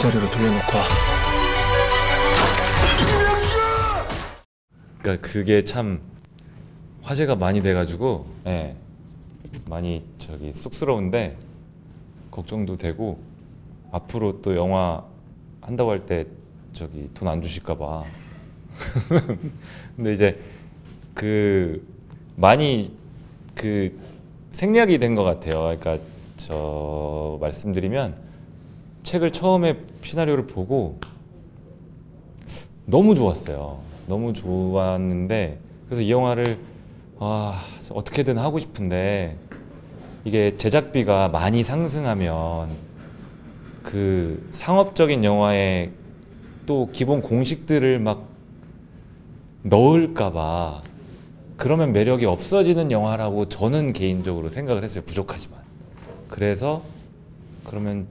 자리로 돌려놓고 와. 그러니까 그게 참 화제가 많이 돼가지고 예, 많이 쑥스러운데 걱정도 되고 앞으로 또 영화 한다고 할 때 돈 안 주실까봐. 근데 이제 많이 생략이 된 것 같아요. 그러니까 말씀드리면 책을 처음에 시나리오를 보고 너무 좋았어요. 너무 좋았는데 그래서 이 영화를 어떻게든 하고 싶은데 이게 제작비가 많이 상승하면 그 상업적인 영화에 또 기본 공식들을 막 넣을까봐 그러면 매력이 없어지는 영화라고 저는 개인적으로 생각을 했어요. 부족하지만. 그래서 그러면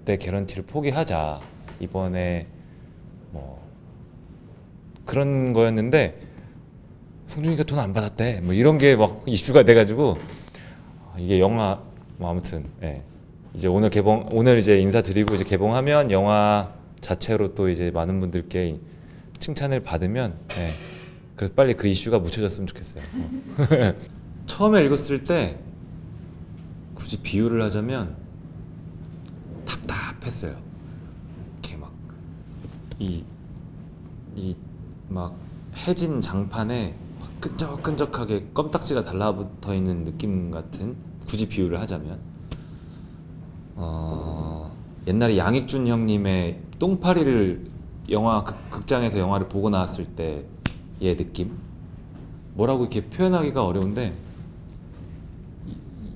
내 개런티를 포기하자. 이번에 뭐 그런 거였는데 송중기가 돈 안 받았대. 뭐 이런 게 막 이슈가 돼가지고 이게 영화 뭐 아무튼 예. 이제 오늘 이제 인사드리고 이제 개봉하면 영화 자체로 또 이제 많은 분들께 칭찬을 받으면 예. 그래서 빨리 그 이슈가 묻혀졌으면 좋겠어요. 처음에 읽었을 때 굳이 비유를 하자면 답답했어요. 이렇게 막 해진 장판에 막 끈적끈적하게 껌딱지가 달라붙어 있는 느낌 같은, 굳이 비유를 하자면 옛날에 양익준 형님의 똥파리를 극장에서 영화를 보고 나왔을 때의 느낌? 뭐라고 이렇게 표현하기가 어려운데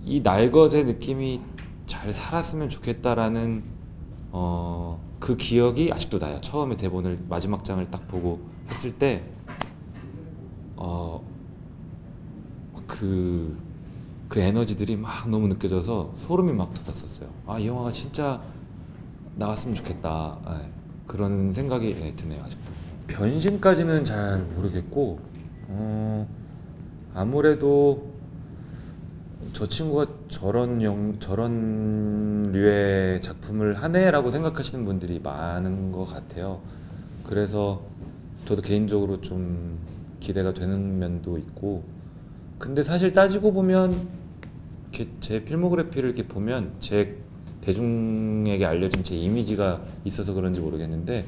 이 날것의 느낌이 잘 살았으면 좋겠다라는 그 기억이 아직도 나요. 처음에 대본을 마지막 장을 딱 보고 했을 때 그 에너지들이 막 너무 느껴져서 소름이 막 돋았었어요. 이 영화가 진짜 나왔으면 좋겠다. 그런 생각이 드네요. 아직도. 변신까지는 잘 모르겠고 아무래도 저 친구가 저런 류의 작품을 하네라고 생각하시는 분들이 많은 것 같아요. 그래서 저도 개인적으로 좀 기대가 되는 면도 있고, 근데 사실 따지고 보면 제 필모그래피를 이렇게 보면 제 대중에게 알려진 제 이미지가 있어서 그런지 모르겠는데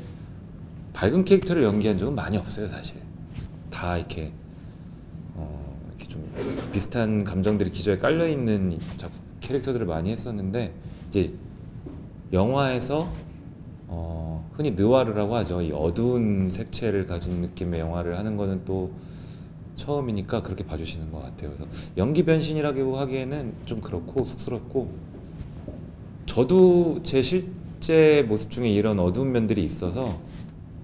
밝은 캐릭터를 연기한 적은 많이 없어요. 사실 다 이렇게 좀 비슷한 감정들이 기저에 깔려 있는 캐릭터들을 많이 했었는데, 이제 영화에서 흔히 느와르라고 하죠. 이 어두운 색채를 가진 느낌의 영화를 하는 거는 또 처음이니까 그렇게 봐주시는 것 같아요. 그래서 연기 변신이라고 하기에는 좀 그렇고 쑥스럽고, 저도 제 실제 모습 중에 이런 어두운 면들이 있어서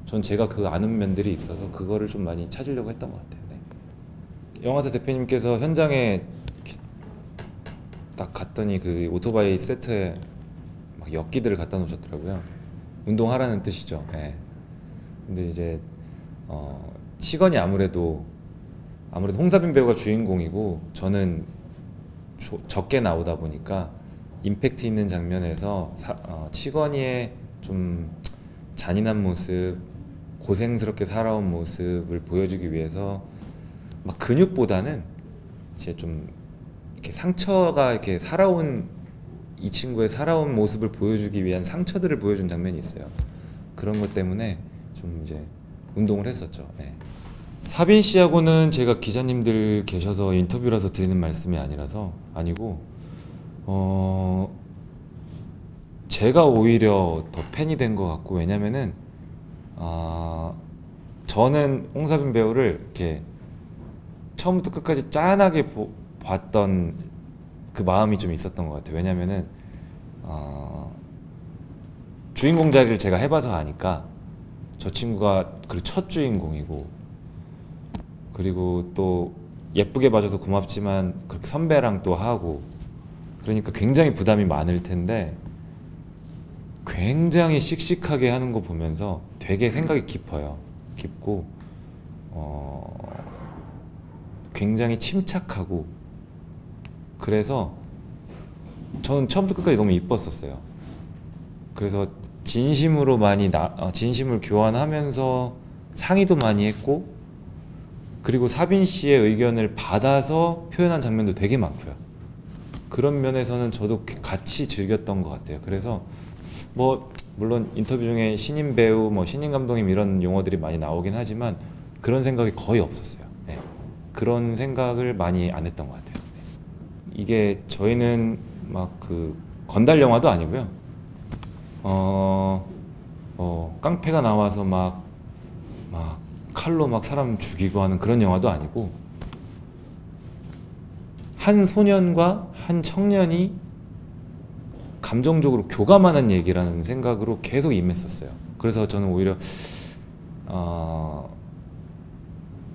전 제가 그 아는 면들이 있어서 그거를 좀 많이 찾으려고 했던 것 같아요. 영화사 대표님께서 현장에 딱 갔더니 그 오토바이 세트에 막 엽기들을 갖다 놓으셨더라고요. 운동하라는 뜻이죠. 근데 이제 치건이 아무래도 홍사빈 배우가 주인공이고 저는 적게 나오다 보니까 임팩트 있는 장면에서 치건이의 좀 잔인한 모습, 고생스럽게 살아온 모습을 보여주기 위해서 막 근육보다는 이제 좀 이렇게 상처가 이렇게 이 친구의 살아온 모습을 보여주기 위한 상처들을 보여준 장면이 있어요. 그런 것 때문에 좀 이제 운동을 했었죠. 사빈 씨하고는 제가 기자님들 계셔서 인터뷰라서 드리는 말씀이 아니고 제가 오히려 더 팬이 된 것 같고, 왜냐면은 저는 홍사빈 배우를 이렇게 처음부터 끝까지 짠하게 봤던 그 마음이 좀 있었던 것 같아요. 왜냐면은 주인공 자리를 제가 해봐서 아니까 저 친구가 그리고 첫 주인공이고, 그리고 또 예쁘게 봐줘서 고맙지만 그렇게 선배랑 또 하고, 그러니까 굉장히 부담이 많을 텐데 굉장히 씩씩하게 하는 거 보면서 되게 생각이 깊고 굉장히 침착하고, 그래서 저는 처음부터 끝까지 너무 이뻤었어요. 그래서 진심으로 많이 진심을 교환하면서 상의도 많이 했고, 그리고 사빈 씨의 의견을 받아서 표현한 장면도 되게 많고요. 그런 면에서는 저도 같이 즐겼던 것 같아요. 그래서 뭐 물론 인터뷰 중에 신인 배우, 뭐 신인 감독님 이런 용어들이 많이 나오긴 하지만 그런 생각이 거의 없었어요. 네. 그런 생각을 많이 안 했던 것 같아요. 네. 이게 저희는 막 그 건달 영화도 아니고요. 깡패가 나와서 막 칼로 막 사람 죽이고 하는 그런 영화도 아니고, 한 소년과 한 청년이 감정적으로 교감하는 얘기라는 생각으로 계속 임했었어요. 그래서 저는 오히려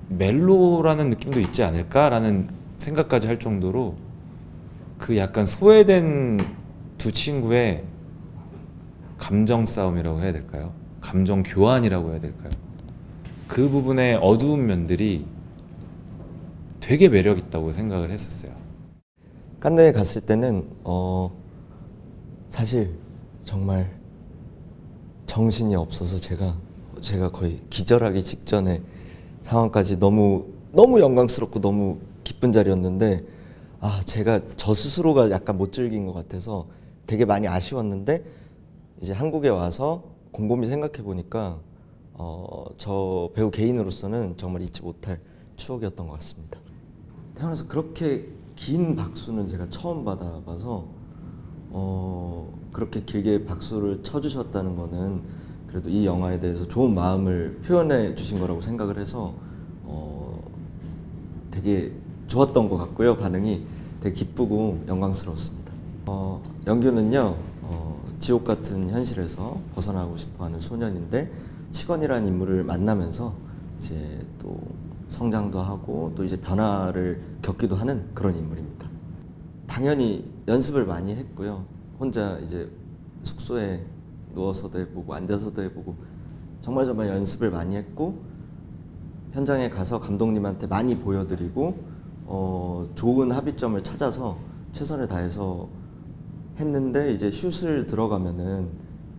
멜로라는 느낌도 있지 않을까라는 생각까지 할 정도로, 그 약간 소외된 두 친구의 감정 싸움이라고 해야 될까요? 감정 교환이라고 해야 될까요? 그 부분의 어두운 면들이 되게 매력 있다고 생각을 했었어요. 칸느에 갔을 때는 사실 정말 정신이 없어서 제가 거의 기절하기 직전에 상황까지 너무 영광스럽고 너무 기쁜 자리였는데, 제가 저 스스로가 약간 못 즐긴 것 같아서 되게 많이 아쉬웠는데, 이제 한국에 와서 곰곰이 생각해 보니까 저 배우 개인으로서는 정말 잊지 못할 추억이었던 것 같습니다. 태어나서 그렇게 긴 박수는 제가 처음 받아봐서 그렇게 길게 박수를 쳐주셨다는 거는 그래도 이 영화에 대해서 좋은 마음을 표현해 주신 거라고 생각을 해서 되게 좋았던 것 같고요. 반응이 되게 기쁘고 영광스러웠습니다. 연규는요, 지옥 같은 현실에서 벗어나고 싶어하는 소년인데, 치건이라는 인물을 만나면서 이제 또 성장도 하고 또 이제 변화를 겪기도 하는 그런 인물입니다. 당연히 연습을 많이 했고요. 혼자 이제 숙소에 누워서도 해보고 앉아서도 해보고 정말 연습을 많이 했고, 현장에 가서 감독님한테 많이 보여드리고 좋은 합의점을 찾아서 최선을 다해서 했는데, 이제 슛을 들어가면은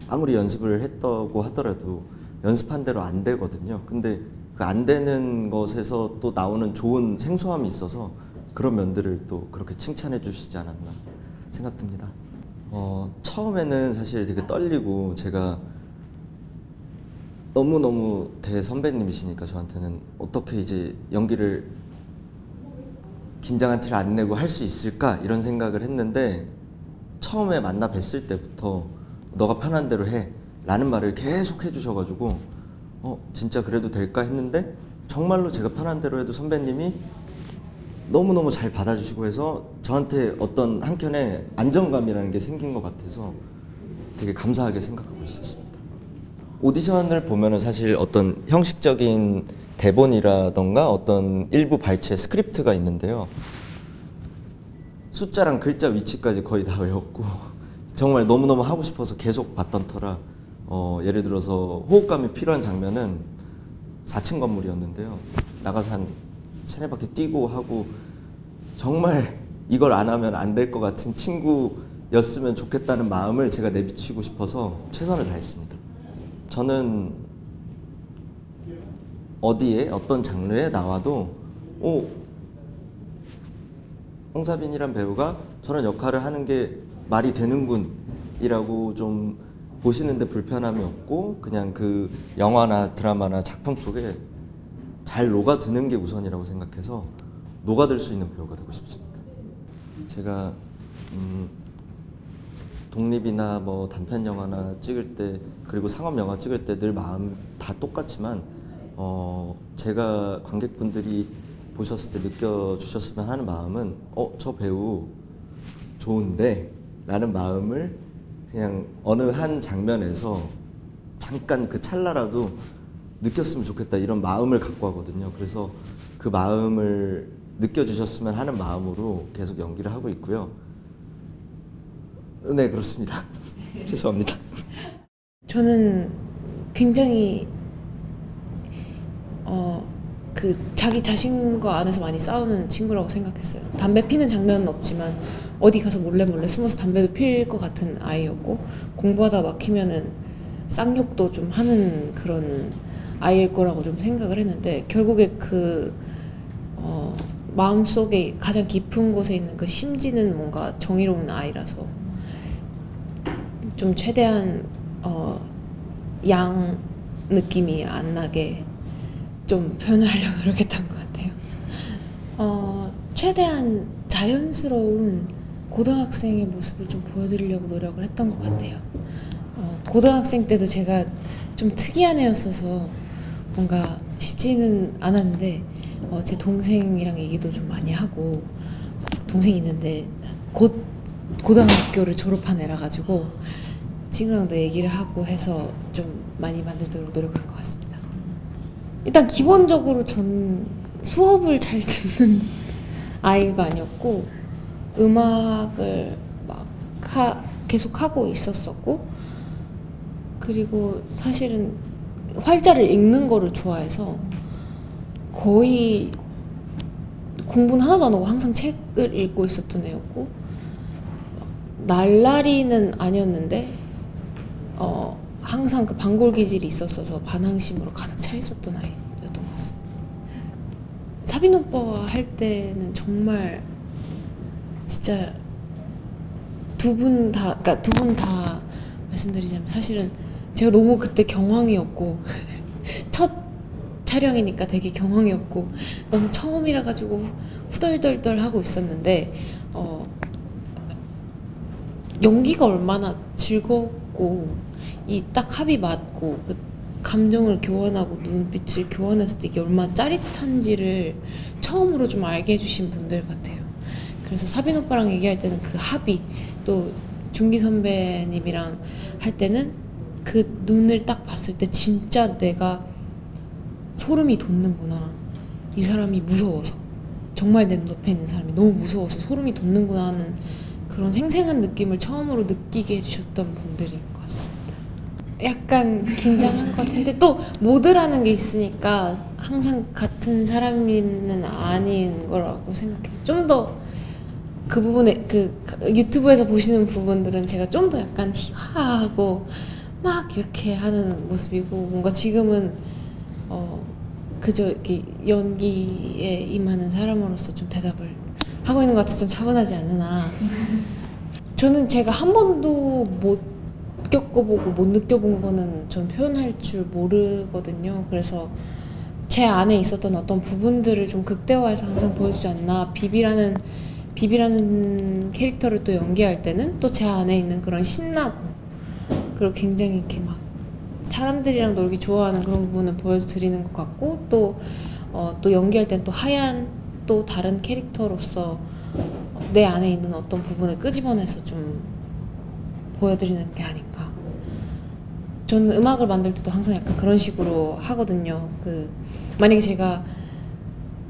아무리 연습을 했다고 하더라도 연습한 대로 안 되거든요. 근데 그 안 되는 것에서 또 나오는 좋은 생소함이 있어서 그런 면들을 또 그렇게 칭찬해 주시지 않았나 생각됩니다. 처음에는 사실 되게 떨리고, 제가 너무너무 대선배님이시니까 저한테는 어떻게 이제 연기를 긴장한 티를 안 내고 할 수 있을까 이런 생각을 했는데, 처음에 만나 뵀을 때부터 너가 편한 대로 해 라는 말을 계속 해주셔가지고 진짜 그래도 될까 했는데, 정말로 제가 편한 대로 해도 선배님이 너무너무 잘 받아주시고 해서 저한테 어떤 한켠에 안정감이라는 게 생긴 것 같아서 되게 감사하게 생각하고 있었습니다. 오디션을 보면은 사실 어떤 형식적인 대본이라던가 어떤 일부 발췌 스크립트가 있는데요, 숫자랑 글자 위치까지 거의 다 외웠고 정말 너무너무 하고 싶어서 계속 봤던 터라, 예를 들어서 호흡감이 필요한 장면은 4층 건물이었는데요, 나가서 한 세네 바퀴 뛰고 하고, 정말 이걸 안 하면 안 될 것 같은 친구였으면 좋겠다는 마음을 제가 내비치고 싶어서 최선을 다했습니다. 저는 어디에 어떤 장르에 나와도 홍사빈이란 배우가 저런 역할을 하는 게 말이 되는군 이라고 좀 보시는데 불편함이 없고, 그냥 그 영화나 드라마나 작품 속에 잘 녹아드는 게 우선이라고 생각해서 녹아들 수 있는 배우가 되고 싶습니다. 제가 독립이나 뭐 단편 영화나 찍을 때, 그리고 상업 영화 찍을 때 늘 마음 다 똑같지만 제가 관객분들이 보셨을 때 느껴주셨으면 하는 마음은 저 배우 좋은데 라는 마음을 그냥 어느 한 장면에서 잠깐 그 찰나라도 느꼈으면 좋겠다 이런 마음을 갖고 하거든요. 그래서 그 마음을 느껴주셨으면 하는 마음으로 계속 연기를 하고 있고요. 네, 그렇습니다. 죄송합니다. 저는 굉장히 그 자기 자신과 안에서 많이 싸우는 친구라고 생각했어요. 담배 피는 장면은 없지만 어디 가서 몰래 숨어서 담배도 필 것 같은 아이였고, 공부하다 막히면은 쌍욕도 좀 하는 그런 아이일 거라고 좀 생각을 했는데 결국에 마음속에 가장 깊은 곳에 있는 그 심지는 뭔가 정의로운 아이라서 좀 최대한 양 느낌이 안 나게 좀 표현을 하려고 노력했던 것 같아요. 최대한 자연스러운 고등학생의 모습을 좀 보여드리려고 노력을 했던 것 같아요. 고등학생 때도 제가 좀 특이한 애였어서 뭔가 쉽지는 않았는데 제 동생이랑 얘기도 좀 많이 하고 동생이 있는데 곧 고등학교를 졸업한 애라 가지고 친구랑도 얘기를 하고 해서 좀 많이 만들도록 노력한 것 같습니다. 일단 기본적으로 전 수업을 잘 듣는 아이가 아니었고 음악을 막 계속 하고 있었었고 그리고 사실은 활자를 읽는 거를 좋아해서 거의 공부는 하나도 안 하고 항상 책을 읽고 있었던 애였고 날라리는 아니었는데 항상 그 반골 기질이 있었어서 반항심으로 가득 차 있었던 아이였던 것 같습니다. 사빈 오빠와 할 때는 정말 진짜 두 분 다 말씀드리자면 사실은 제가 너무 그때 경황이었고 첫 촬영이니까 되게 경황이었고 너무 처음이라 가지고 후덜덜덜 하고 있었는데 연기가 얼마나 즐겁고 이 딱 합이 맞고 그 감정을 교환하고 눈빛을 교환했을 때 이게 얼마나 짜릿한지를 처음으로 좀 알게 해주신 분들 같아요. 그래서 사빈 오빠랑 얘기할 때는 그 합이 또 준기 선배님이랑 할 때는 그 눈을 딱 봤을 때 진짜 내가 소름이 돋는구나. 이 사람이 무서워서 정말 내 눈앞에 있는 사람이 너무 무서워서 소름이 돋는구나 하는 그런 생생한 느낌을 처음으로 느끼게 해주셨던 분들인 것 같습니다. 약간 긴장한 것 같은데 또 모드라는 게 있으니까 항상 같은 사람은 아닌 거라고 생각해요. 좀 더 그 부분에 그 유튜브에서 보시는 부분들은 제가 좀 더 약간 희화하고 막 이렇게 하는 모습이고 뭔가 지금은 그저 이렇게 연기에 임하는 사람으로서 좀 대답을 하고 있는 것 같아서 좀 차분하지 않으나 저는 제가 한 번도 못 겪어보고 못 느껴본 거는 전 표현할 줄 모르거든요. 그래서 제 안에 있었던 어떤 부분들을 좀 극대화해서 항상 보여주지 않나. 비비라는 캐릭터를 또 연기할 때는 또 제 안에 있는 그런 신나고 그리고 굉장히 이렇게 막 사람들이랑 놀기 좋아하는 그런 부분을 보여드리는 것 같고 또 연기할 땐 또 하얀 또 다른 캐릭터로서 내 안에 있는 어떤 부분을 끄집어내서 좀 보여드리는 게 아닌가. 저는 음악을 만들 때도 항상 약간 그런 식으로 하거든요. 만약에 제가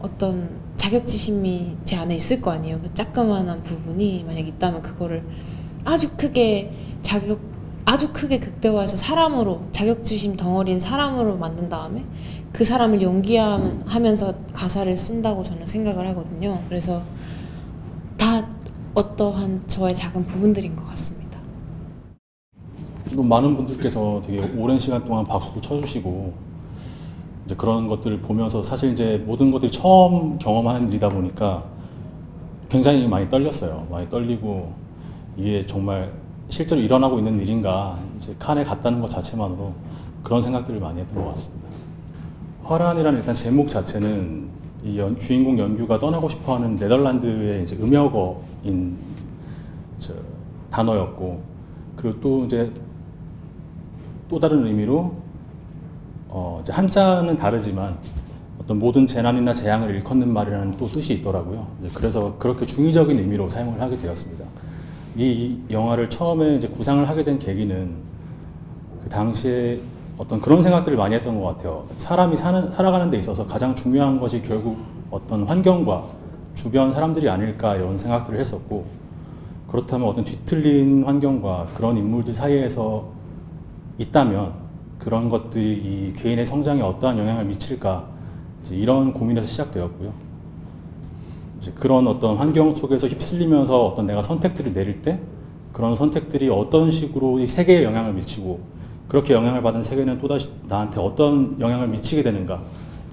어떤 자격지심이 제 안에 있을 거 아니에요. 그 자그마한 부분이 만약 있다면 그거를 아주 크게 극대화해서 사람으로 자격지심 덩어리인 사람으로 만든 다음에 그 사람을 연기하면서 가사를 쓴다고 저는 생각을 하거든요. 그래서 다 어떠한 저의 작은 부분들인 것 같습니다. 많은 분들께서 되게 오랜 시간 동안 박수도 쳐주시고 이제 그런 것들을 보면서 사실 이제 모든 것들이 처음 경험하는 일이다 보니까 굉장히 많이 떨렸어요. 많이 떨리고 이게 정말 실제로 일어나고 있는 일인가 이제 칸에 갔다는 것 자체만으로 그런 생각들을 많이 했던 것 같습니다. 화란이라는 일단 제목 자체는 이 주인공 연규가 떠나고 싶어하는 네덜란드의 이제 음역어인 단어였고 그리고 또 이제 또 다른 의미로 이제 한자는 다르지만 어떤 모든 재난이나 재앙을 일컫는 말이라는 또 뜻이 있더라고요. 그래서 그렇게 중의적인 의미로 사용을 하게 되었습니다. 이 영화를 처음에 이제 구상을 하게 된 계기는 그 당시에 어떤 그런 생각들을 많이 했던 것 같아요. 사람이 살아가는 데 있어서 가장 중요한 것이 결국 어떤 환경과 주변 사람들이 아닐까 이런 생각들을 했었고 그렇다면 어떤 뒤틀린 환경과 그런 인물들 사이에서 있다면 그런 것들이 이 개인의 성장에 어떠한 영향을 미칠까 이제 이런 고민에서 시작되었고요. 이제 그런 어떤 환경 속에서 휩쓸리면서 어떤 내가 선택들을 내릴 때 그런 선택들이 어떤 식으로 이 세계에 영향을 미치고 그렇게 영향을 받은 세계는 또다시 나한테 어떤 영향을 미치게 되는가,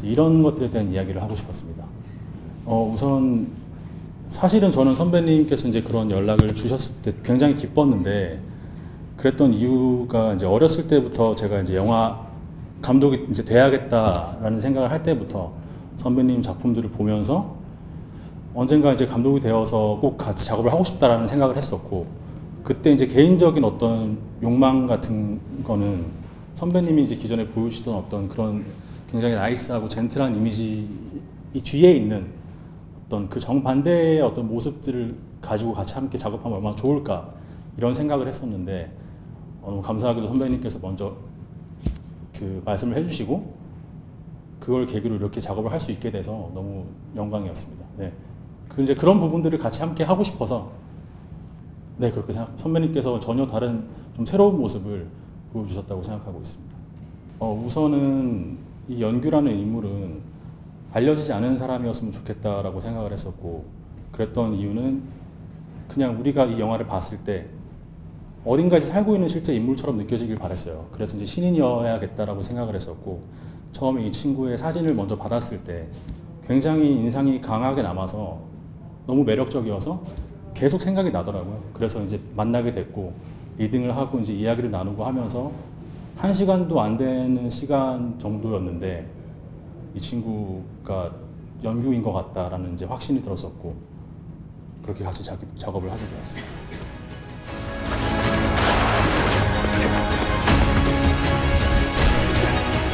이런 것들에 대한 이야기를 하고 싶었습니다. 우선 사실은 저는 선배님께서 이제 그런 연락을 주셨을 때 굉장히 기뻤는데, 그랬던 이유가 이제 어렸을 때부터 제가 이제 영화 감독이 이제 돼야겠다라는 생각을 할 때부터 선배님 작품들을 보면서 언젠가 이제 감독이 되어서 꼭 같이 작업을 하고 싶다라는 생각을 했었고, 그때 이제 개인적인 어떤 욕망 같은 거는 선배님이 이제 기존에 보여주시던 어떤 그런 굉장히 나이스하고 젠틀한 이미지 이 뒤에 있는 어떤 그 정반대의 어떤 모습들을 가지고 같이 함께 작업하면 얼마나 좋을까, 이런 생각을 했었는데, 감사하게도 선배님께서 먼저 그 말씀을 해주시고 그걸 계기로 이렇게 작업을 할 수 있게 돼서 너무 영광이었습니다. 네. 이제 그런 부분들을 같이 함께 하고 싶어서, 네, 그렇게 선배님께서 전혀 다른 좀 새로운 모습을 보여주셨다고 생각하고 있습니다. 우선은 이 연규라는 인물은 알려지지 않은 사람이었으면 좋겠다라고 생각을 했었고, 그랬던 이유는 그냥 우리가 이 영화를 봤을 때 어딘가에서 살고 있는 실제 인물처럼 느껴지길 바랬어요. 그래서 이제 신인이어야겠다라고 생각을 했었고, 처음에 이 친구의 사진을 먼저 받았을 때 굉장히 인상이 강하게 남아서 너무 매력적이어서 계속 생각이 나더라고요. 그래서 이제 만나게 됐고, 리딩을 하고 이제 이야기를 나누고 하면서 1시간도 안 되는 시간 정도였는데 이 친구가 연규인 것 같다라는 이제 확신이 들었었고, 그렇게 같이 작업을 하게 되었습니다.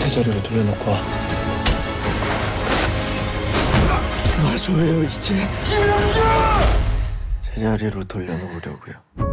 제자리로 돌려놓고 와. 놔줘요 이제. 제자리로 돌려놓으려고요.